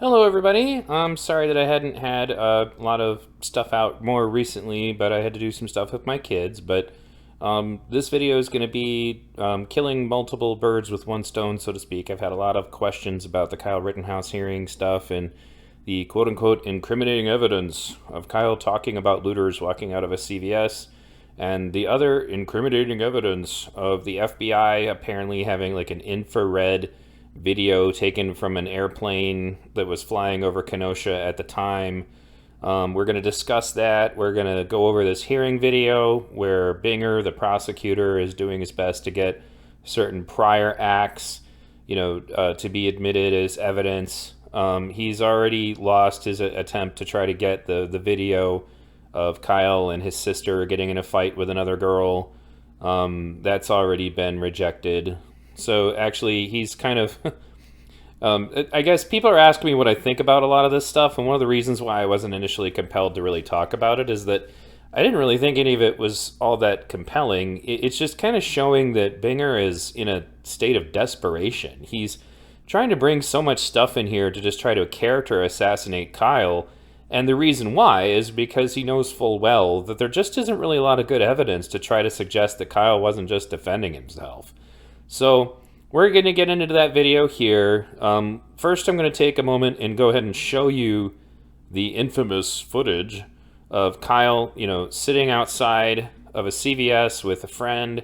Hello, everybody. I'm sorry that I hadn't had a lot of stuff out more recently, but I had to do some stuff with my kids. But this video is going to be killing multiple birds with one stone, so to speak. I've had a lot of questions about the Kyle Rittenhouse hearing stuff and the quote-unquote incriminating evidence of Kyle talking about looters walking out of a CVS, and the other incriminating evidence of the FBI apparently having like an infrared video taken from an airplane that was flying over Kenosha at the time. We're going to discuss that. We're going to go over this hearing video where Binger, the prosecutor, is doing his best to get certain prior acts, to be admitted as evidence. He's already lost his attempt to try to get the video of Kyle and his sister getting in a fight with another girl. That's already been rejected. So actually, he's kind of... I guess people are asking me what I think about a lot of this stuff, and one of the reasons why I wasn't initially compelled to really talk about it is that I didn't really think any of it was all that compelling. It's just kind of showing that Binger is in a state of desperation. He's trying to bring so much stuff in here to just try to character assassinate Kyle, and the reason why is because he knows full well that there just isn't really a lot of good evidence to try to suggest that Kyle wasn't just defending himself. So we're going to get into that video here. First, I'm going to take a moment and go ahead and show you the infamous footage of Kyle, sitting outside of a CVS with a friend,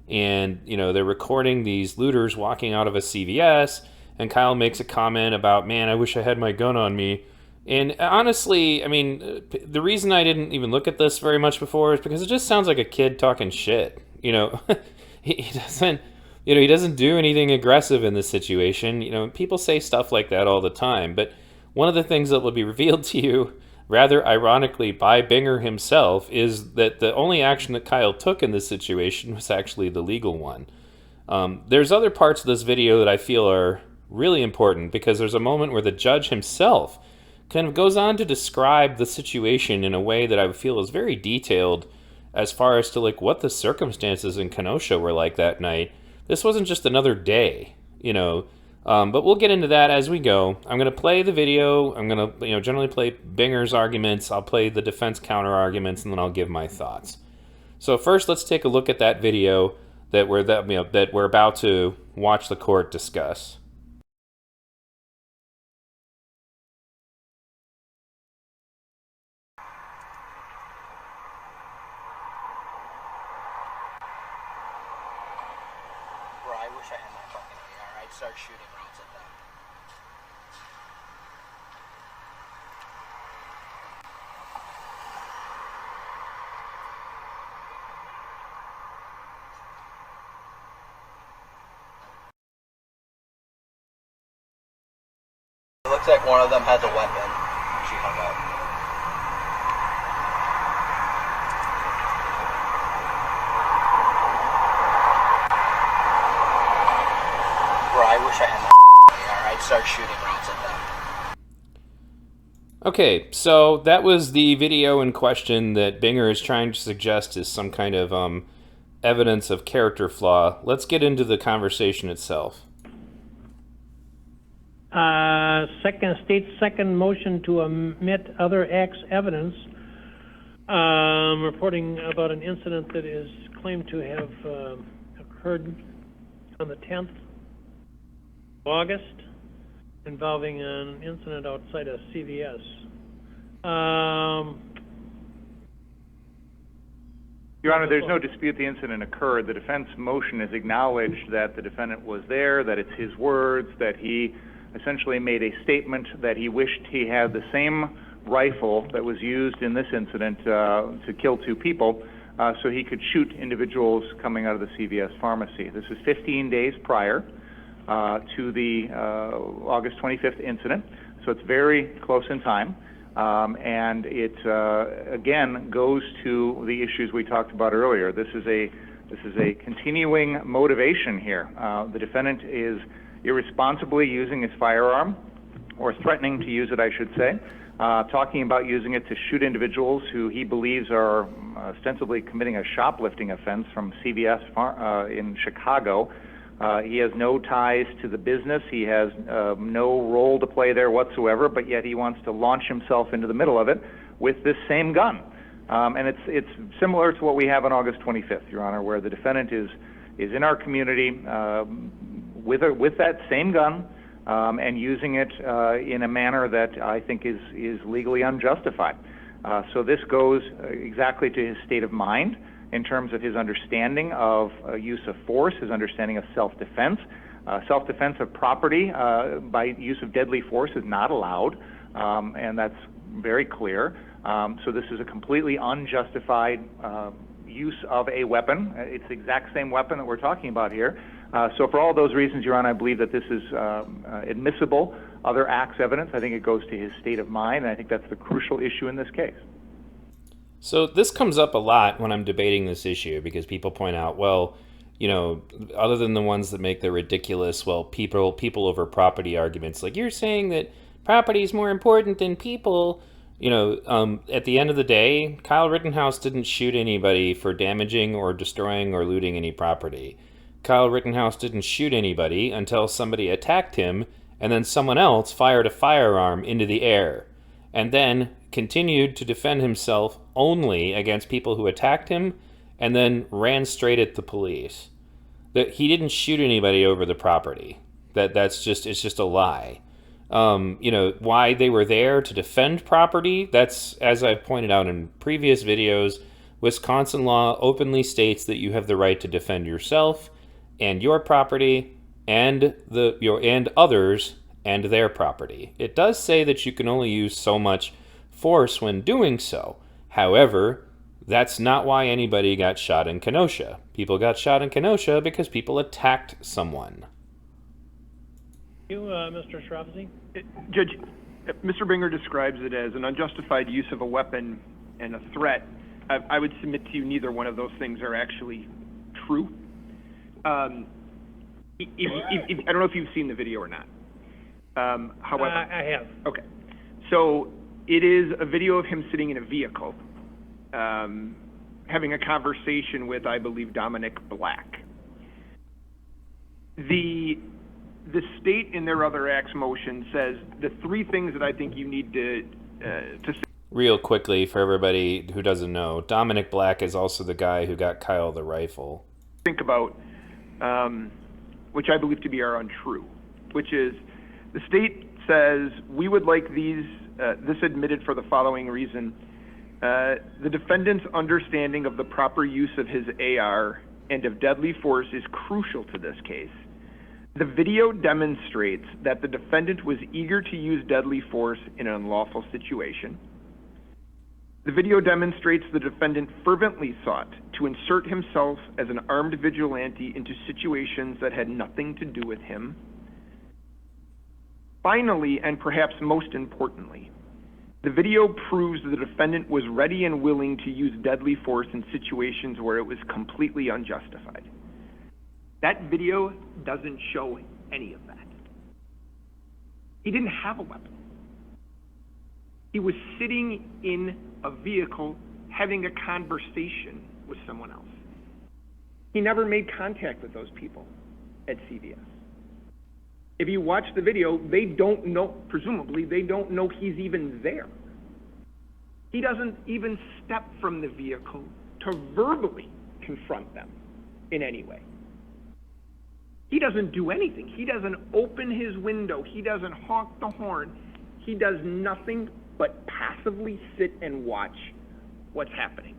and, they're recording these looters walking out of a CVS, and Kyle makes a comment about, man, I wish I had my gun on me. And honestly, the reason I didn't even look at this very much before is because it just sounds like a kid talking shit. He doesn't... he doesn't do anything aggressive in this situation. People say stuff like that all the time. But one of the things that will be revealed to you, rather ironically, by Binger himself, is that the only action that Kyle took in this situation was actually the legal one. There's other parts of this video that I feel are really important, because there's a moment where the judge himself kind of goes on to describe the situation in a way that I feel is very detailed as far as to what the circumstances in Kenosha were like that night. This wasn't just another day, but we'll get into that as we go. I'm going to play the video. I'm going to, generally play Binger's arguments. I'll play the defense counter arguments, and then I'll give my thoughts. So first, let's take a look at that video that we're about to watch the court discuss. I wish I had my fucking AR. I'd start shooting rounds at them. It looks like one of them has a weapon. She hung up. I wish I had my AR. I'd start shooting rounds at them. Okay, so that was the video in question that Binger is trying to suggest is some kind of evidence of character flaw. Let's get into the conversation itself. State's second motion to omit other acts evidence, reporting about an incident that is claimed to have occurred on the 10th August, involving an incident outside a CVS. Your Honor, there's no dispute the incident occurred. The defense motion has acknowledged that the defendant was there, that it's his words, that he essentially made a statement that he wished he had the same rifle that was used in this incident to kill two people, so he could shoot individuals coming out of the CVS pharmacy. This is 15 days prior to the August 25th incident, so it's very close in time, and it again goes to the issues we talked about earlier. This is a continuing motivation here. The defendant is irresponsibly using his firearm, or threatening to use it, I should say, talking about using it to shoot individuals who he believes are ostensibly committing a shoplifting offense from CVS in Chicago, He has no ties to the business. He has no role to play there whatsoever, but yet he wants to launch himself into the middle of it with this same gun. And it's similar to what we have on August 25th, Your Honor, where the defendant is in our community with that same gun and using it in a manner that I think is legally unjustified. So this goes exactly to his state of mind in terms of his understanding of use of force, his understanding of self-defense. Self-defense of property by use of deadly force is not allowed, and that's very clear. So this is a completely unjustified use of a weapon. It's the exact same weapon that we're talking about here. So for all those reasons, Your Honor, I believe that this is admissible other acts evidence. I think it goes to his state of mind, and I think that's the crucial issue in this case. So this comes up a lot when I'm debating this issue because people point out, well, you know, other than the ones that make the ridiculous, well, people over property arguments, like you're saying that property is more important than people. You know, at the end of the day, Kyle Rittenhouse didn't shoot anybody for damaging or destroying or looting any property. Kyle Rittenhouse didn't shoot anybody until somebody attacked him and then someone else fired a firearm into the air and then continued to defend himself only against people who attacked him and then ran straight at the police. That he didn't shoot anybody over the property. It's just a lie. You know, why they were there to defend property, that's, as I've pointed out in previous videos, Wisconsin law openly states that you have the right to defend yourself and your property and and others and their property. It does say that you can only use so much force when doing so. However, that's not why anybody got shot in Kenosha. People got shot in Kenosha because people attacked someone. You, Mr. Shropsy? Judge, Mr. Binger describes it as an unjustified use of a weapon and a threat. I would submit to you neither one of those things are actually true. I don't know if you've seen the video or not. However, I have. Okay. So it is a video of him sitting in a vehicle, having a conversation with, I believe, Dominic Black. The state in their other acts motion says the three things that I think you need to Real quickly, for everybody who doesn't know, Dominic Black is also the guy who got Kyle the rifle. think about, which I believe to be are untrue, which is the state says we would like this admitted for the following reason. The defendant's understanding of the proper use of his AR and of deadly force is crucial to this case. The video demonstrates that the defendant was eager to use deadly force in an unlawful situation. The video demonstrates the defendant fervently sought to insert himself as an armed vigilante into situations that had nothing to do with him. Finally, and perhaps most importantly, the video proves the defendant was ready and willing to use deadly force in situations where it was completely unjustified. That video doesn't show any of that. He didn't have a weapon. He was sitting in a vehicle having a conversation with someone else. He never made contact with those people at CVS. If you watch the video, they don't know, presumably, they don't know he's even there. He doesn't even step from the vehicle to verbally confront them in any way. He doesn't do anything. He doesn't open his window. He doesn't honk the horn. He does nothing but passively sit and watch what's happening.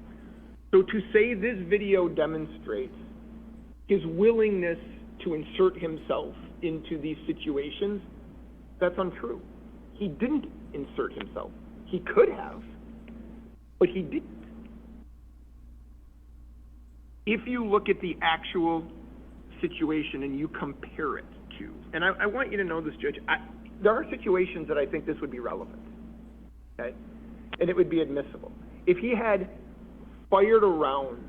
So to say this video demonstrates his willingness to insert himself into these situations, that's untrue. He didn't insert himself. He could have, but he didn't. If you look at the actual situation and you compare it to, and I want you to know this, Judge, there are situations that I think this would be relevant, okay? And it would be admissible. If he had fired a round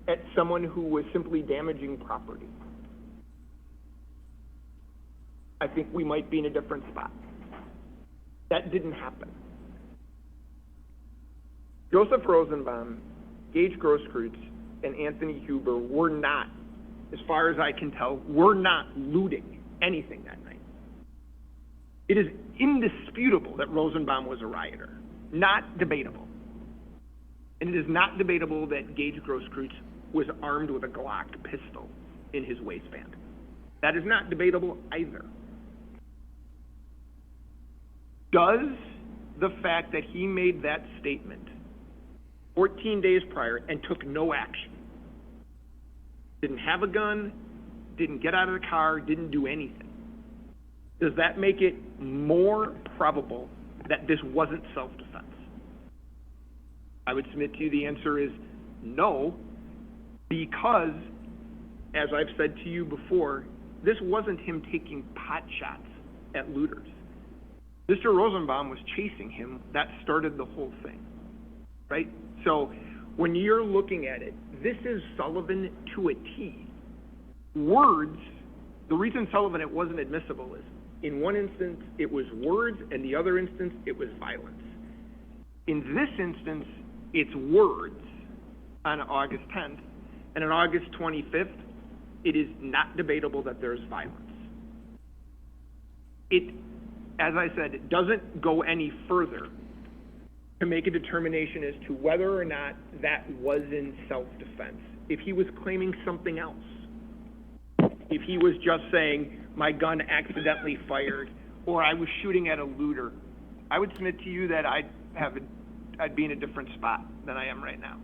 at someone who was simply damaging property, I think we might be in a different spot. That didn't happen. Joseph Rosenbaum, Gage Grosskreutz, and Anthony Huber were not as far as I can tell, were not looting anything that night. It is indisputable that Rosenbaum was a rioter. Not debatable. And it is not debatable that Gage Grosskreutz was armed with a Glock pistol in his waistband. That is not debatable either. Does the fact that he made that statement 14 days prior and took no action, didn't have a gun, didn't get out of the car, didn't do anything, does that make it more probable that this wasn't self-defense? I would submit to you the answer is no, because, as I've said to you before, this wasn't him taking pot shots at looters. Mr. Rosenbaum was chasing him. That started the whole thing, right? So when you're looking at it, this is Sullivan to a T. Words, the reason Sullivan it wasn't admissible is in one instance it was words, and the other instance it was violence. In this instance, it's words on August 10th, and on August 25th, it is not debatable that there's violence. It, as I said, it doesn't go any further to make a determination as to whether or not that was in self-defense. If he was claiming something else, if he was just saying, my gun accidentally fired, or I was shooting at a looter, I would submit to you that I'd be in a different spot than I am right now.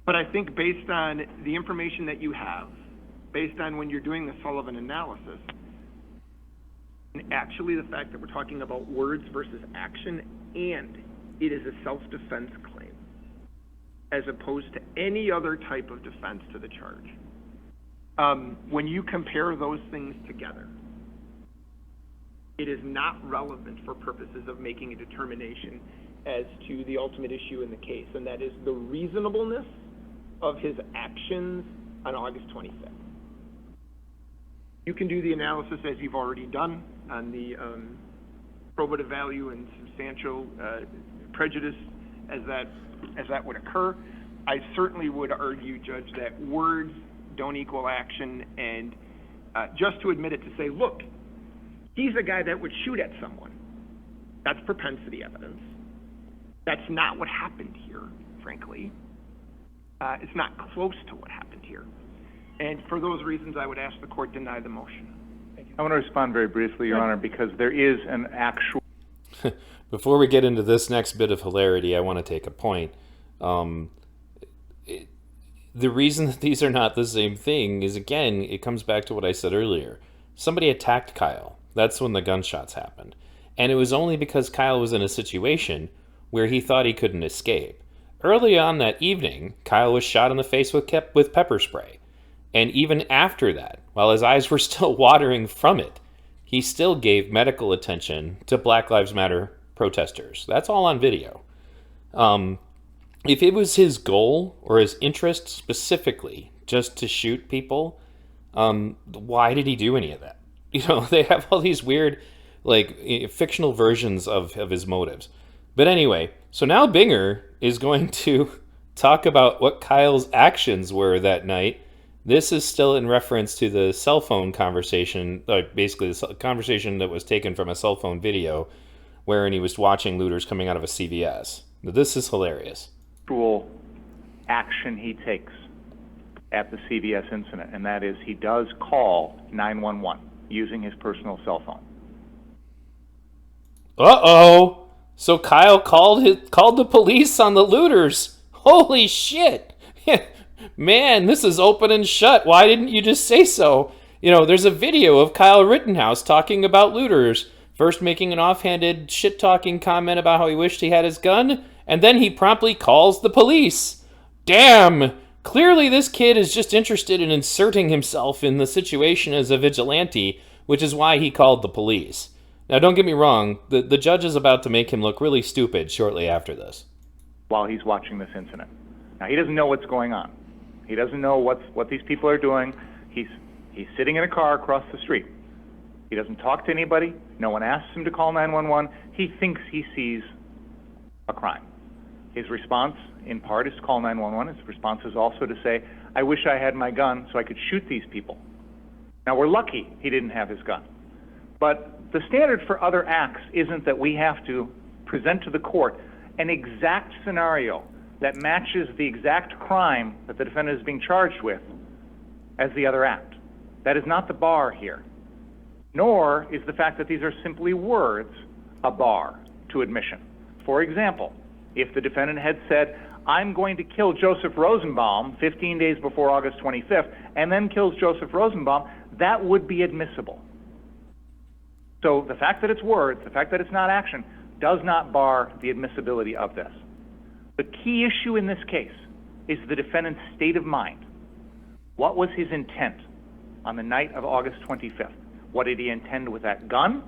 But I think based on the information that you have, based on when you're doing the Sullivan analysis, and actually the fact that we're talking about words versus action, and it is a self-defense claim, as opposed to any other type of defense to the charge. When you compare those things together, it is not relevant for purposes of making a determination as to the ultimate issue in the case, and that is the reasonableness of his actions on August 25th. You can do the analysis as you've already done on the probative value and substantial prejudice as that would occur. I certainly would argue, Judge, that words don't equal action, and just to admit it, to say, look, he's a guy that would shoot at someone. That's propensity evidence. That's not what happened here, frankly. It's not close to what happened here. And for those reasons, I would ask the court deny the motion. Thank you. I want to respond very briefly, Your Honor, because there is an actual... Before we get into this next bit of hilarity, I want to take a point. The reason that these are not the same thing is, again, it comes back to what I said earlier. Somebody attacked Kyle. That's when the gunshots happened. And it was only because Kyle was in a situation where he thought he couldn't escape. Early on that evening, Kyle was shot in the face with pepper spray. And even after that, while his eyes were still watering from it, he still gave medical attention to Black Lives Matter protesters. That's all on video. If it was his goal or his interest specifically just to shoot people, why did he do any of that? You know, they have all these weird, fictional versions of his motives. But anyway, so now Binger is going to talk about what Kyle's actions were that night. This is still in reference to the cell phone conversation, basically the conversation that was taken from a cell phone video wherein he was watching looters coming out of a CVS. This is hilarious. Actual action he takes at the CVS incident, and that is he does call 911 using his personal cell phone. Uh-oh! So Kyle called the police on the looters. Holy shit! Man, this is open and shut. Why didn't you just say so? You know, there's a video of Kyle Rittenhouse talking about looters, first making an offhanded shit-talking comment about how he wished he had his gun, and then he promptly calls the police. Damn! Clearly this kid is just interested in inserting himself in the situation as a vigilante, which is why he called the police. Now, don't get me wrong, the judge is about to make him look really stupid shortly after this. While he's watching this incident. Now, he doesn't know what's going on. He doesn't know what these people are doing. He's sitting in a car across the street. He doesn't talk to anybody. No one asks him to call 911. He thinks he sees a crime. His response, in part, is to call 911. His response is also to say, I wish I had my gun so I could shoot these people. Now, we're lucky he didn't have his gun. But the standard for other acts isn't that we have to present to the court an exact scenario that matches the exact crime that the defendant is being charged with as the other act. That is not the bar here. Nor is the fact that these are simply words a bar to admission. For example, if the defendant had said, I'm going to kill Joseph Rosenbaum 15 days before August 25th, and then kills Joseph Rosenbaum, that would be admissible. So the fact that it's words, the fact that it's not action, does not bar the admissibility of this. The key issue in this case is the defendant's state of mind. What was his intent on the night of August 25th? What did he intend with that gun?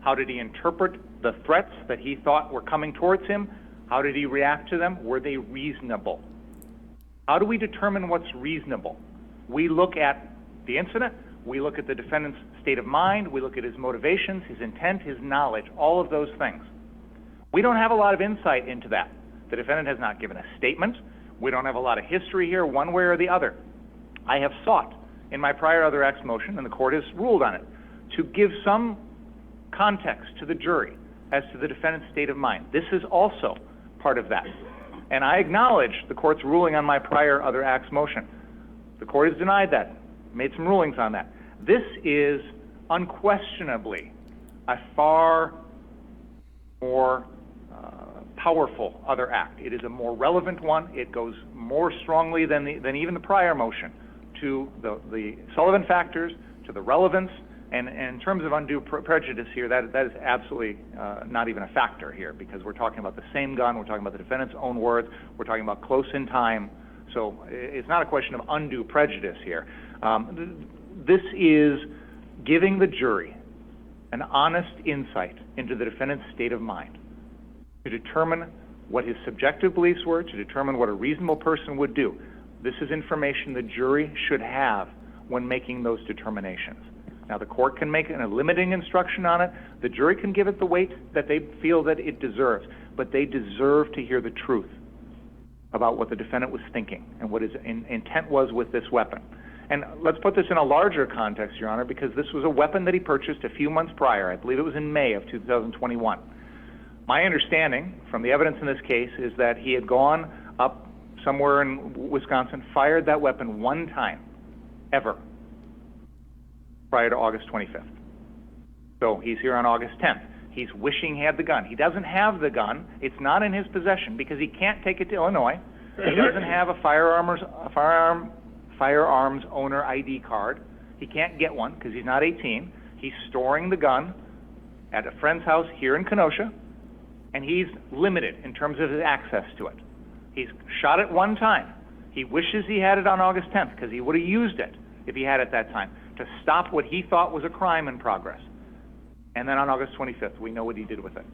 How did he interpret the threats that he thought were coming towards him? How did he react to them? Were they reasonable? How do we determine what's reasonable? We look at the incident, we look at the defendant's state of mind, we look at his motivations, his intent, his knowledge, all of those things. We don't have a lot of insight into that. The defendant has not given a statement. We don't have a lot of history here, one way or the other. I have sought in my prior other acts motion, and the court has ruled on it, to give some context to the jury as to the defendant's state of mind. This is also part of that. And I acknowledge the court's ruling on my prior other acts motion. The court has denied that, made some rulings on that. This is unquestionably a far more powerful other act. It is a more relevant one. It goes more strongly than even the prior motion to the Sullivan factors, to the relevance, and in terms of undue prejudice here, that is absolutely not even a factor here, because we're talking about the same gun, we're talking about the defendant's own words, we're talking about close in time, so it's not a question of undue prejudice here. This is giving the jury an honest insight into the defendant's state of mind, to determine what his subjective beliefs were, to determine what a reasonable person would do. This is information the jury should have when making those determinations. Now, the court can make a limiting instruction on it. The jury can give it the weight that they feel that it deserves, but they deserve to hear the truth about what the defendant was thinking and what his intent was with this weapon. And let's put this in a larger context, Your Honor, because this was a weapon that he purchased a few months prior. I believe it was in May of 2021. My understanding from the evidence in this case is that he had gone up somewhere in Wisconsin, fired that weapon one time, ever, prior to August 25th. So he's here on August 10th. He's wishing he had the gun. He doesn't have the gun. It's not in his possession because he can't take it to Illinois. He doesn't have a firearms owner ID card. He can't get one because he's not 18. He's storing the gun at a friend's house here in Kenosha, and he's limited in terms of his access to it. He's shot it one time. He wishes he had it on August 10th because he would have used it if he had it that time to stop what he thought was a crime in progress. And then on August 25th, we know what he did with it.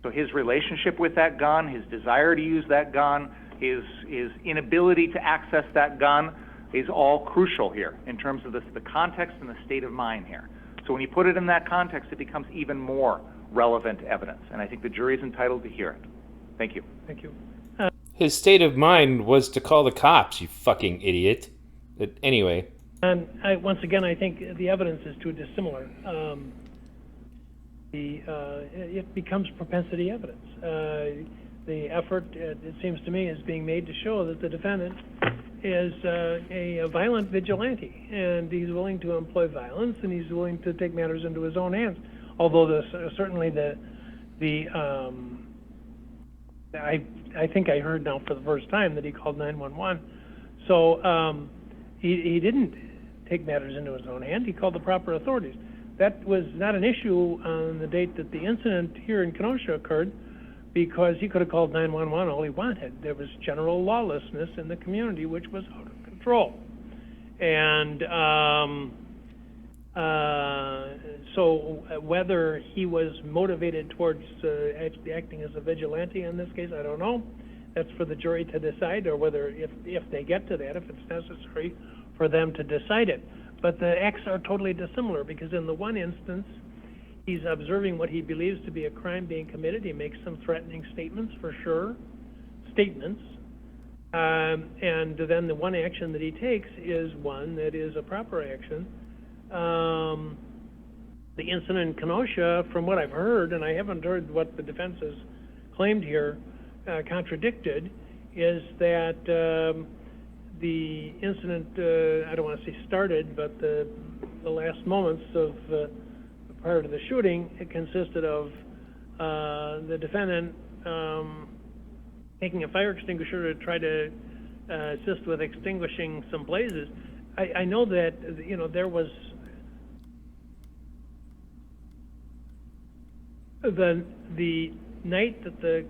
So his relationship with that gun, his desire to use that gun, his inability to access that gun is all crucial here in terms of the context and the state of mind here. So when you put it in that context, it becomes even more relevant evidence. And I think the jury is entitled to hear it. Thank you. Thank you. His state of mind was to call the cops, you fucking idiot. Anyway. And once again, I think the evidence is too dissimilar. It becomes propensity evidence. The effort, it seems to me, is being made to show that the defendant is a violent vigilante, and he's willing to employ violence, and he's willing to take matters into his own hands. Although certainly I think I heard now for the first time that he called 911. So he didn't take matters into his own hand. He called the proper authorities. That was not an issue on the date that the incident here in Kenosha occurred, because he could have called 911 all he wanted. There was general lawlessness in the community, which was out of control. And so whether he was motivated towards acting as a vigilante in this case, I don't know. That's for the jury to decide, or whether, if they get to that, if it's necessary for them to decide it. But the acts are totally dissimilar, because in the one instance, he's observing what he believes to be a crime being committed. He makes some threatening statements, for sure. statements, and then the one action that he takes is one that is a proper action. The incident in Kenosha, from what I've heard, and I haven't heard what the defense has claimed here, contradicted, is that the incident, I don't want to say started, but the last moments of prior to the shooting, it consisted of the defendant taking a fire extinguisher to try to assist with extinguishing some blazes. I know that, you know, there was the night that the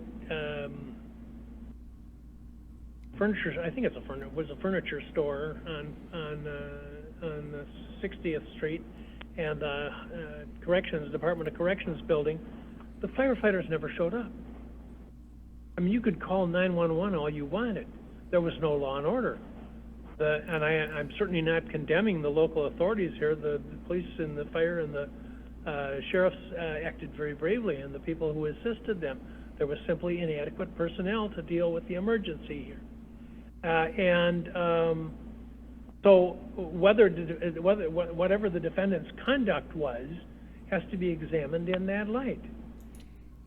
furniture, I think it's was a furniture store on 60th Street and Department of Corrections building, the firefighters never showed up. I mean, you could call 911 all you wanted. There was no law and order. And I'm certainly not condemning the local authorities here. The police and the fire and the sheriffs acted very bravely, and the people who assisted them. There was simply inadequate personnel to deal with the emergency here. So whatever the defendant's conduct was has to be examined in that light.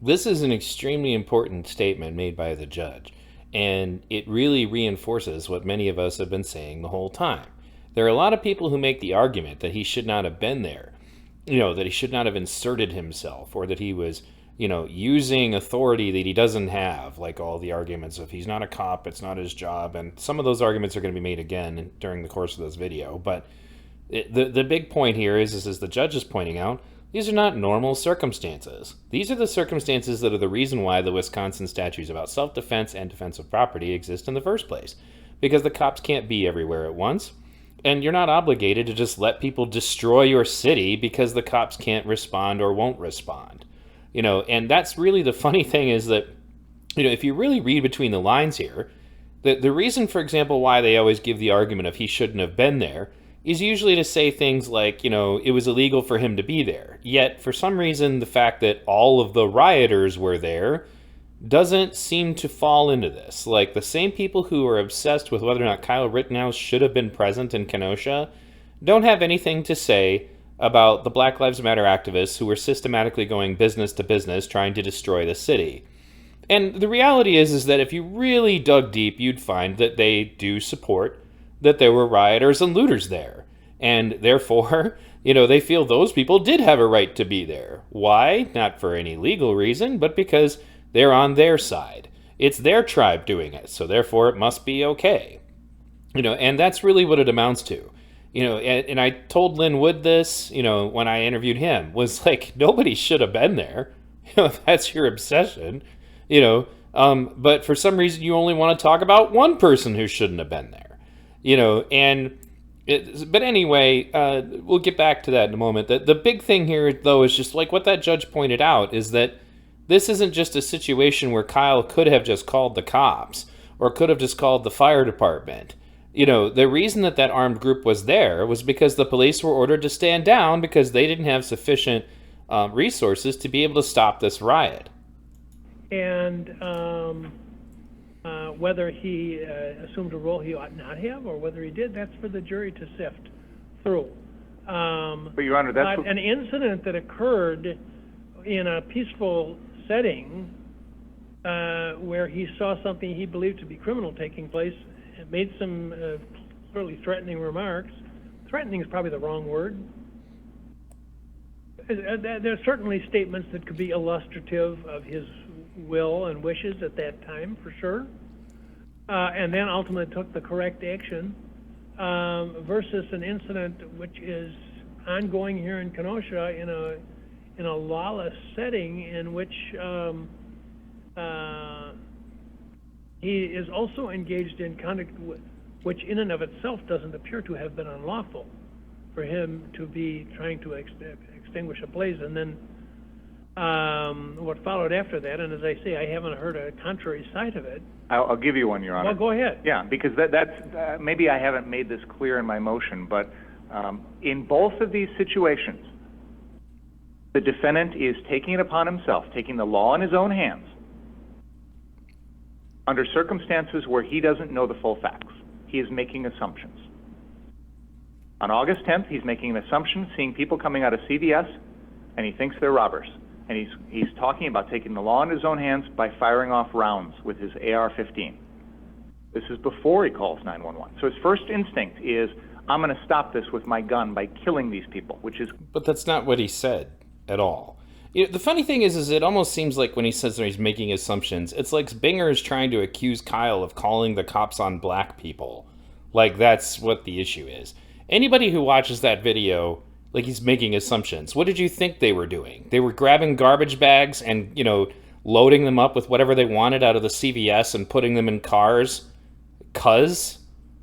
This is an extremely important statement made by the judge, and it really reinforces what many of us have been saying the whole time. There are a lot of people who make the argument that he should not have been there, you know, that he should not have inserted himself, or that he was, you know, using authority that he doesn't have, like all the arguments of he's not a cop, it's not his job, and some of those arguments are going to be made again during the course of this video. But the big point here is the judge is pointing out, these are not normal circumstances. These are the circumstances that are the reason why the Wisconsin statutes about self-defense and defense of property exist in the first place. Because the cops can't be everywhere at once, and you're not obligated to just let people destroy your city because the cops can't respond or won't respond. You know, and that's really the funny thing is that, you know, if you really read between the lines here, the reason, for example, why they always give the argument of he shouldn't have been there is usually to say things like, you know, it was illegal for him to be there. Yet, for some reason, the fact that all of the rioters were there doesn't seem to fall into this. Like, the same people who are obsessed with whether or not Kyle Rittenhouse should have been present in Kenosha don't have anything to say about the Black Lives Matter activists who were systematically going business to business trying to destroy the city. And the reality is that if you really dug deep, you'd find that they do support that there were rioters and looters there. And therefore, you know, they feel those people did have a right to be there. Why? Not for any legal reason, but because they're on their side. It's their tribe doing it, so therefore it must be okay. You know, and that's really what it amounts to. You know, and I told Lynn Wood this, you know, when I interviewed him, was like, nobody should have been there. You know, if that's your obsession, you know, but for some reason you only want to talk about one person who shouldn't have been there. You know, but anyway, we'll get back to that in a moment. The big thing here, though, is just like what that judge pointed out, is that this isn't just a situation where Kyle could have just called the cops or could have just called the fire department. You know, the reason that armed group was there was because the police were ordered to stand down because they didn't have sufficient resources to be able to stop this riot. And whether he assumed a role he ought not have, or whether he did, that's for the jury to sift through. But, Your Honor, that's an incident that occurred in a peaceful setting where he saw something he believed to be criminal taking place, made some clearly threatening remarks. Threatening is probably the wrong word. There are certainly statements that could be illustrative of his will and wishes at that time, for sure. And then ultimately took the correct action versus an incident which is ongoing here in Kenosha in a lawless setting in which he is also engaged in conduct which in and of itself doesn't appear to have been unlawful for him to be trying to extinguish a blaze. And then what followed after that, and as I say, I haven't heard a contrary side of it. I'll give you one, Your Honor. Well, go ahead. Yeah, because that's maybe I haven't made this clear in my motion, but in both of these situations, the defendant is taking it upon himself, taking the law in his own hands, under circumstances where he doesn't know the full facts. He is making assumptions. On August 10th, he's making an assumption, seeing people coming out of CVS, and he thinks they're robbers. And he's talking about taking the law in his own hands by firing off rounds with his AR-15. This is before he calls 911. So his first instinct is, I'm going to stop this with my gun by killing these people, which is... But that's not what he said at all. You know, the funny thing is it almost seems like when he says that he's making assumptions, it's like Binger is trying to accuse Kyle of calling the cops on black people. Like, that's what the issue is. Anybody who watches that video, like, he's making assumptions. What did you think they were doing? They were grabbing garbage bags and, you know, loading them up with whatever they wanted out of the CVS and putting them in cars?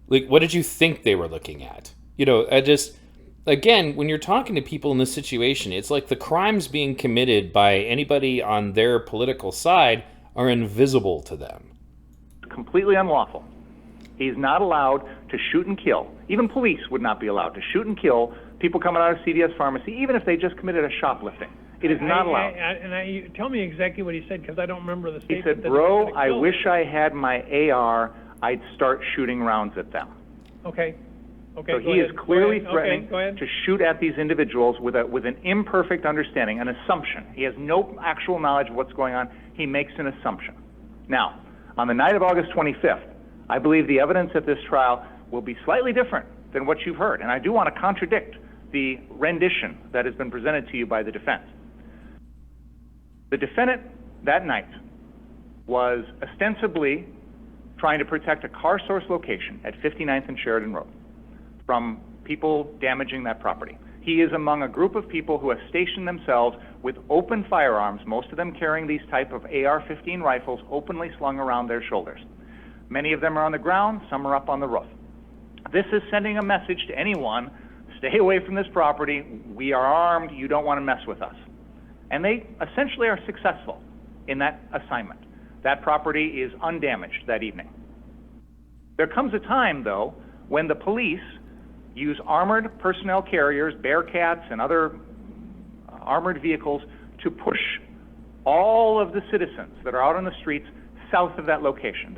Like, what did you think they were looking at? You know, again, when you're talking to people in this situation, it's like the crimes being committed by anybody on their political side are invisible to them. Completely unlawful. He's not allowed to shoot and kill. Even police would not be allowed to shoot and kill people coming out of CVS pharmacy, even if they just committed a shoplifting. It is not allowed. You tell me exactly what he said, because I don't remember the statement. He said, bro, I wish I had my AR. I'd start shooting rounds at them. Okay. Okay. So he is clearly threatening to shoot at these individuals with an imperfect understanding, an assumption. He has no actual knowledge of what's going on. He makes an assumption. Now, on the night of August 25th, I believe the evidence at this trial will be slightly different than what you've heard. And I do want to contradict the rendition that has been presented to you by the defense. The defendant that night was ostensibly trying to protect a car source location at 59th and Sheridan Road from people damaging that property. He is among a group of people who have stationed themselves with open firearms, most of them carrying these type of AR-15 rifles openly slung around their shoulders. Many of them are on the ground, some are up on the roof. This is sending a message to anyone, stay away from this property, we are armed, you don't want to mess with us. And they essentially are successful in that assignment. That property is undamaged that evening. There comes a time, though, when the police use armored personnel carriers, Bearcats, and other armored vehicles to push all of the citizens that are out on the streets south of that location.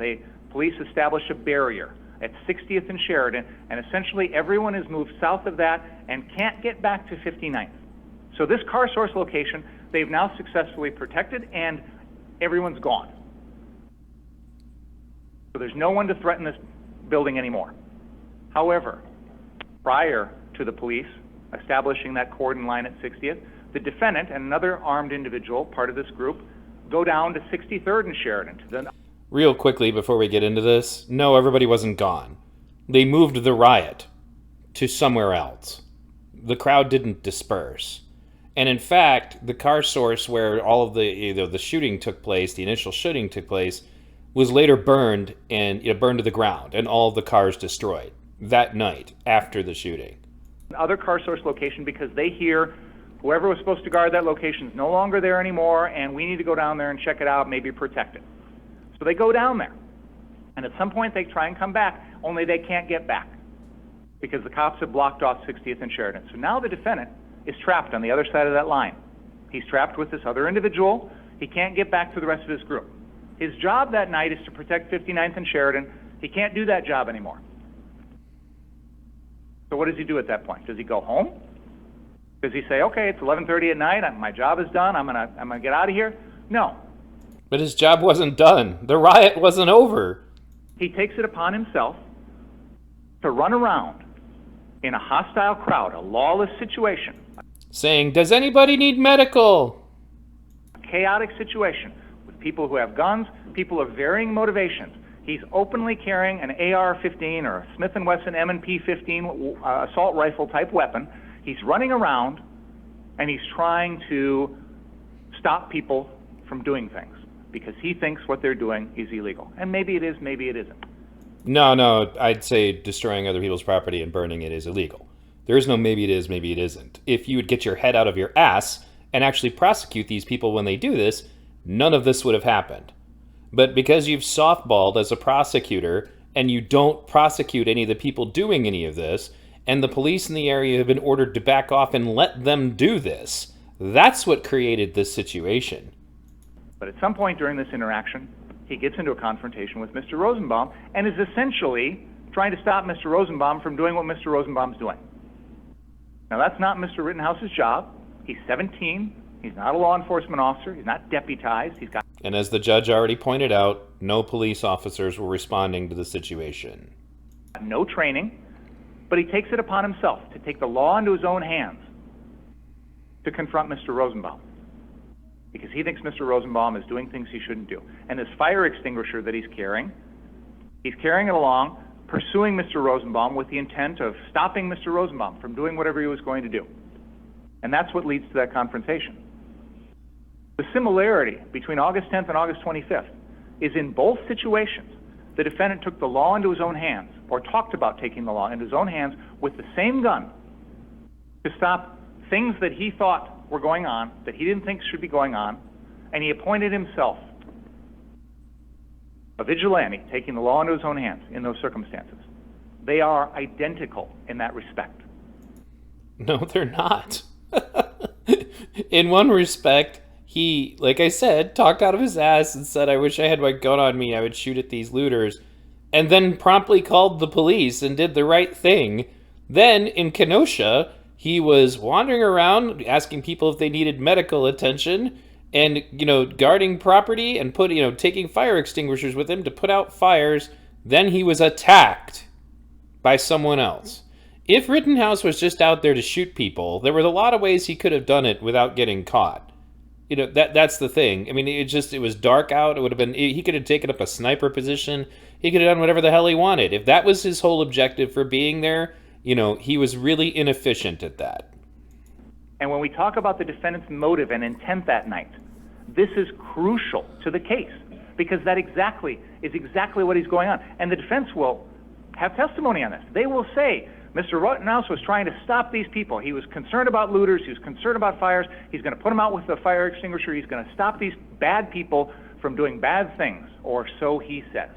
Police establish a barrier at 60th and Sheridan, and essentially everyone is moved south of that and can't get back to 59th. So this car source location, they've now successfully protected, and everyone's gone. So there's no one to threaten this building anymore. However, prior to the police establishing that cordon line at 60th, the defendant and another armed individual, part of this group, go down to 63rd and Sheridan. Real quickly before we get into this, no, everybody wasn't gone. They moved the riot to somewhere else. The crowd didn't disperse. And in fact, the car source where all of the shooting took place, the initial shooting took place, was later burned and burned to the ground, and all of the cars destroyed that night after the shooting. Other car source location, because they hear whoever was supposed to guard that location is no longer there anymore, and we need to go down there and check it out, maybe protect it. So they go down there, and at some point they try and come back, only they can't get back because the cops have blocked off 60th and Sheridan. So now the defendant is trapped on the other side of that line. He's trapped with this other individual. He can't get back to the rest of his group. His job that night is to protect 59th and Sheridan. He can't do that job anymore. So what does he do at that point? Does he go home? Does he say, okay, it's 11:30 at night, my job is done, I'm gonna get out of here? No. But his job wasn't done. The riot wasn't over. He takes it upon himself to run around in a hostile crowd, a lawless situation. Saying, does anybody need medical? A chaotic situation with people who have guns, people of varying motivations. He's openly carrying an AR-15 or a Smith & Wesson M&P 15 assault rifle type weapon. He's running around and he's trying to stop people from doing things because he thinks what they're doing is illegal. And maybe it is, maybe it isn't. No, I'd say destroying other people's property and burning it is illegal. There is no maybe it is, maybe it isn't. If you would get your head out of your ass and actually prosecute these people when they do this, none of this would have happened. But because you've softballed as a prosecutor and you don't prosecute any of the people doing any of this, and the police in the area have been ordered to back off and let them do this, that's what created this situation. But at some point during this interaction, he gets into a confrontation with Mr. Rosenbaum and is essentially trying to stop Mr. Rosenbaum from doing what Mr. Rosenbaum's doing. Now, that's not Mr. Rittenhouse's job. He's 17. He's not a law enforcement officer. He's not deputized. He's got And as the judge already pointed out, no police officers were responding to the situation. no training, but he takes it upon himself to take the law into his own hands to confront Mr. Rosenbaum, because he thinks Mr. Rosenbaum is doing things he shouldn't do. And this fire extinguisher that he's carrying it along, pursuing Mr. Rosenbaum with the intent of stopping Mr. Rosenbaum from doing whatever he was going to do. And that's what leads to that confrontation. The similarity between August 10th and August 25th is in both situations, the defendant took the law into his own hands, or talked about taking the law into his own hands with the same gun to stop things that he thought were going on, that he didn't think should be going on, and he appointed himself a vigilante, taking the law into his own hands in those circumstances. They are identical in that respect. No, they're not. In one respect, he, like I said, talked out of his ass and said, I wish I had my gun on me, I would shoot at these looters, and then promptly called the police and did the right thing. Then, in Kenosha, he was wandering around asking people if they needed medical attention and, guarding property and taking fire extinguishers with him to put out fires. Then he was attacked by someone else. If Rittenhouse was just out there to shoot people, there were a lot of ways he could have done it without getting caught. That's the thing. I mean, it was dark out. It would have been, he could have taken up a sniper position. He could have done whatever the hell he wanted. If that was his whole objective for being there, he was really inefficient at that. And when we talk about the defendant's motive and intent that night, this is crucial to the case, because that is exactly what he's going on. And the defense will have testimony on this. They will say, Mr. Rittenhouse was trying to stop these people. He was concerned about looters. He was concerned about fires. He's going to put them out with the fire extinguisher. He's going to stop these bad people from doing bad things, or so he says.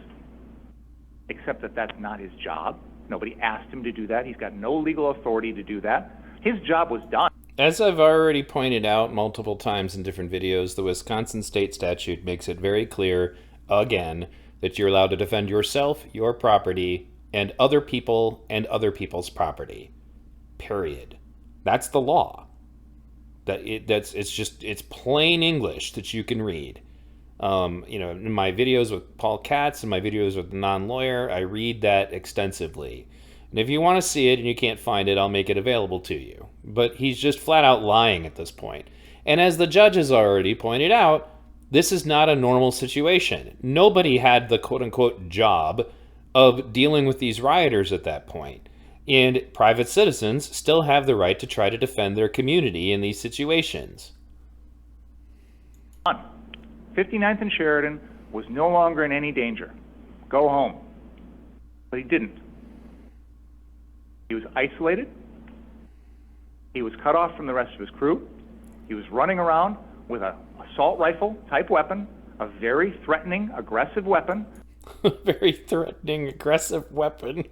Except that that's not his job. Nobody asked him to do that. He's got no legal authority to do that. His job was done. As I've already pointed out multiple times in different videos, the Wisconsin state statute makes it very clear, again, that you're allowed to defend yourself, your property, and other people and other people's property. Period. That's the law. It's plain English that you can read. In my videos with Paul Katz and my videos with the non-lawyer, I read that extensively. And if you want to see it and you can't find it, I'll make it available to you. But he's just flat out lying at this point. And as the judge has already pointed out, this is not a normal situation. Nobody had the quote-unquote job of dealing with these rioters at that point. And private citizens still have the right to try to defend their community in these situations. 59th and Sheridan was no longer in any danger. Go home. But he didn't. He was isolated. He was cut off from the rest of his crew. He was running around with an assault rifle type weapon, a very threatening, aggressive weapon. Very threatening, aggressive weapon.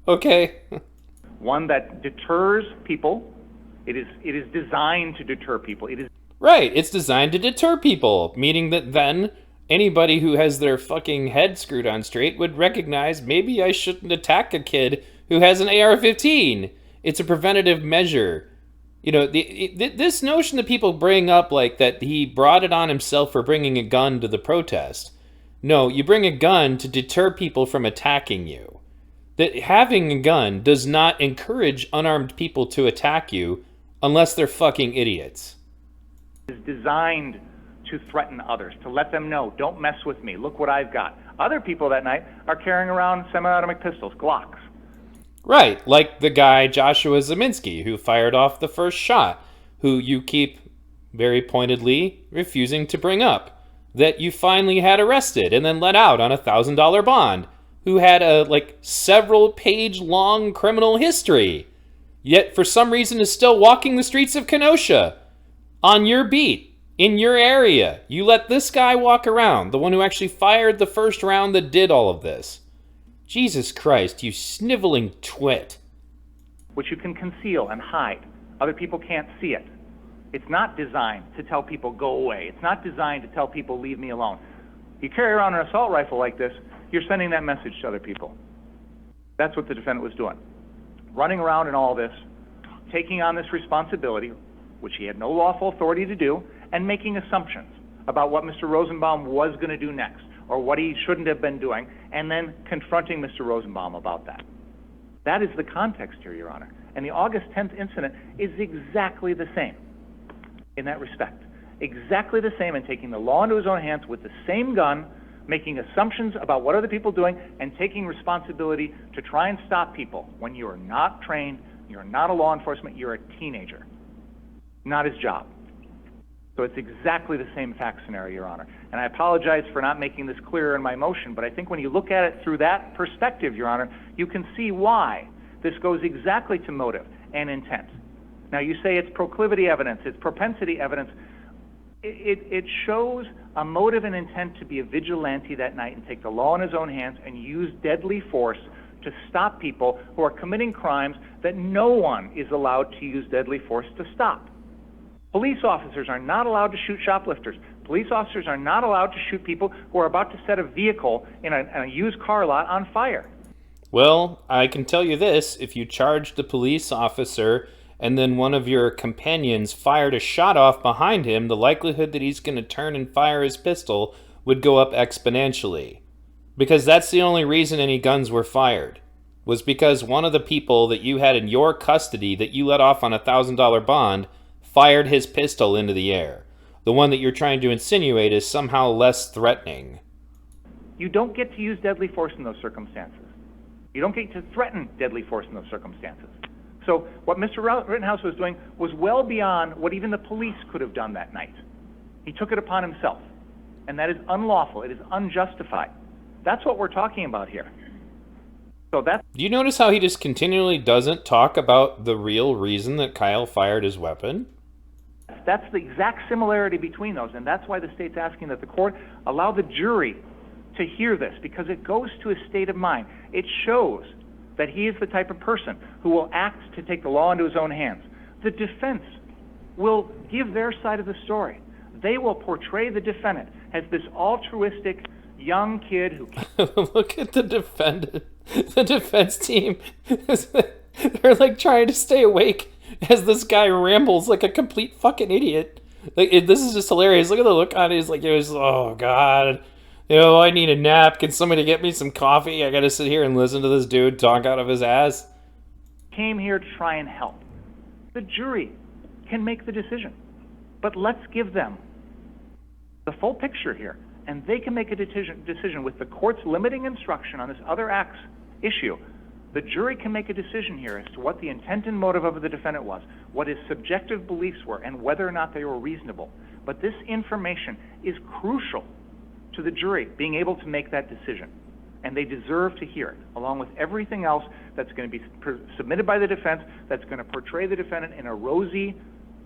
Okay. One that deters people. It is designed to deter people. It is right. It's designed to deter people, meaning that then anybody who has their fucking head screwed on straight would recognize maybe I shouldn't attack a kid who has an AR-15. It's a preventative measure. This notion that people bring up, like that he brought it on himself for bringing a gun to the protest. No, you bring a gun to deter people from attacking you. That having a gun does not encourage unarmed people to attack you unless they're fucking idiots. Is designed to threaten others, to let them know, don't mess with me, look what I've got. Other people that night are carrying around semi-automatic pistols, Glocks. Right, like the guy Joshua Zeminski who fired off the first shot, who you keep very pointedly refusing to bring up, that you finally had arrested and then let out on a $1,000 bond, who had a several page long criminal history, yet for some reason is still walking the streets of Kenosha on your beat. In your area, you let this guy walk around, the one who actually fired the first round that did all of this. Jesus Christ, you sniveling twit. Which you can conceal and hide. Other people can't see it. It's not designed to tell people go away. It's not designed to tell people leave me alone. You carry around an assault rifle like this, you're sending that message to other people. That's what the defendant was doing. Running around in all this, taking on this responsibility, which he had no lawful authority to do, and making assumptions about what Mr. Rosenbaum was going to do next, or what he shouldn't have been doing, and then confronting Mr. Rosenbaum about that. That is the context here, Your Honor. And the August 10th incident is exactly the same in that respect. Exactly the same in taking the law into his own hands with the same gun, making assumptions about what other people are doing, and taking responsibility to try and stop people when you are not trained, you're not a law enforcement, you're a teenager. Not his job. So it's exactly the same fact scenario, Your Honor. And I apologize for not making this clearer in my motion, but I think when you look at it through that perspective, Your Honor, you can see why this goes exactly to motive and intent. Now, you say it's proclivity evidence, it's propensity evidence. It shows a motive and intent to be a vigilante that night and take the law in his own hands and use deadly force to stop people who are committing crimes that no one is allowed to use deadly force to stop. Police officers are not allowed to shoot shoplifters. Police officers are not allowed to shoot people who are about to set a vehicle in a used car lot on fire. Well, I can tell you this, if you charge the police officer and then one of your companions fired a shot off behind him, the likelihood that he's going to turn and fire his pistol would go up exponentially. Because that's the only reason any guns were fired, was because one of the people that you had in your custody that you let off on a $1,000 bond fired his pistol into the air. The one that you're trying to insinuate is somehow less threatening. You don't get to use deadly force in those circumstances. You don't get to threaten deadly force in those circumstances. So what Mr. Rittenhouse was doing was well beyond what even the police could have done that night. He took it upon himself, and that is unlawful. It is unjustified. That's what we're talking about here. So that's... Do you notice how he just continually doesn't talk about the real reason that Kyle fired his weapon? That's the exact similarity between those, and that's why the state's asking that the court allow the jury to hear this, because it goes to his state of mind. It shows that he is the type of person who will act to take the law into his own hands. The defense will give their side of the story. They will portray the defendant as this altruistic young kid who... Look at the defendant. The defense team. They're like trying to stay awake as this guy rambles like a complete fucking idiot. Like this is just hilarious. Look at the look on it. He's like, oh God. I need a nap. Can somebody get me some coffee? I gotta sit here and listen to this dude talk out of his ass. Came here to try and help. The jury can make the decision. But let's give them the full picture here. And they can make a decision with the court's limiting instruction on this other acts issue. The jury can make a decision here as to what the intent and motive of the defendant was, what his subjective beliefs were, and whether or not they were reasonable. But this information is crucial to the jury being able to make that decision. And they deserve to hear it, along with everything else that's going to be submitted by the defense that's going to portray the defendant in a rosy,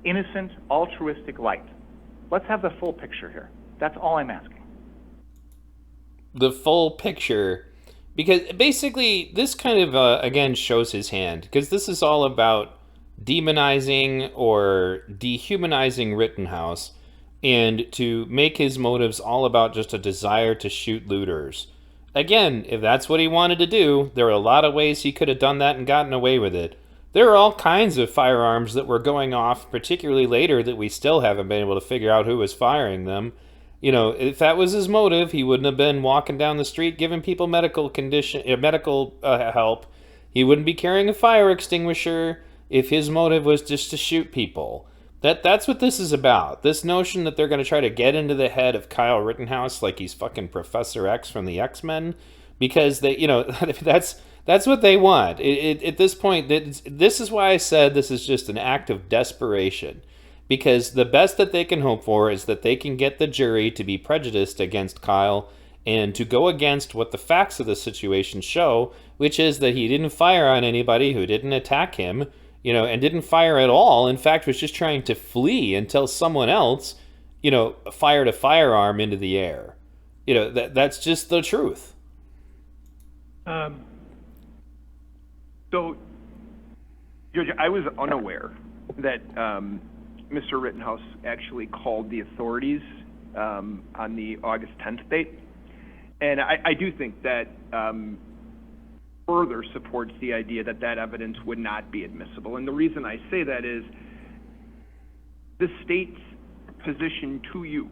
innocent, altruistic light. Let's have the full picture here. That's all I'm asking. The full picture, because basically this kind of, again, shows his hand, because this is all about demonizing or dehumanizing Rittenhouse, and to make his motives all about just a desire to shoot looters. Again, if that's what he wanted to do, there are a lot of ways he could have done that and gotten away with it. There are all kinds of firearms that were going off, particularly later, that we still haven't been able to figure out who was firing them. If that was his motive, he wouldn't have been walking down the street giving people medical help. He wouldn't be carrying a fire extinguisher if his motive was just to shoot people. That's what this is about. This notion that they're going to try to get into the head of Kyle Rittenhouse like he's fucking Professor X from the X-Men, because they, that's what they want. At this point, this is why I said this is just an act of desperation, because the best that they can hope for is that they can get the jury to be prejudiced against Kyle and to go against what the facts of the situation show, which is that he didn't fire on anybody who didn't attack him, and didn't fire at all. In fact, was just trying to flee until someone else, fired a firearm into the air. That's just the truth. So, George, I was unaware that Mr. Rittenhouse actually called the authorities on the August 10th date. And I do think that further supports the idea that that evidence would not be admissible. And the reason I say that is the state's position to you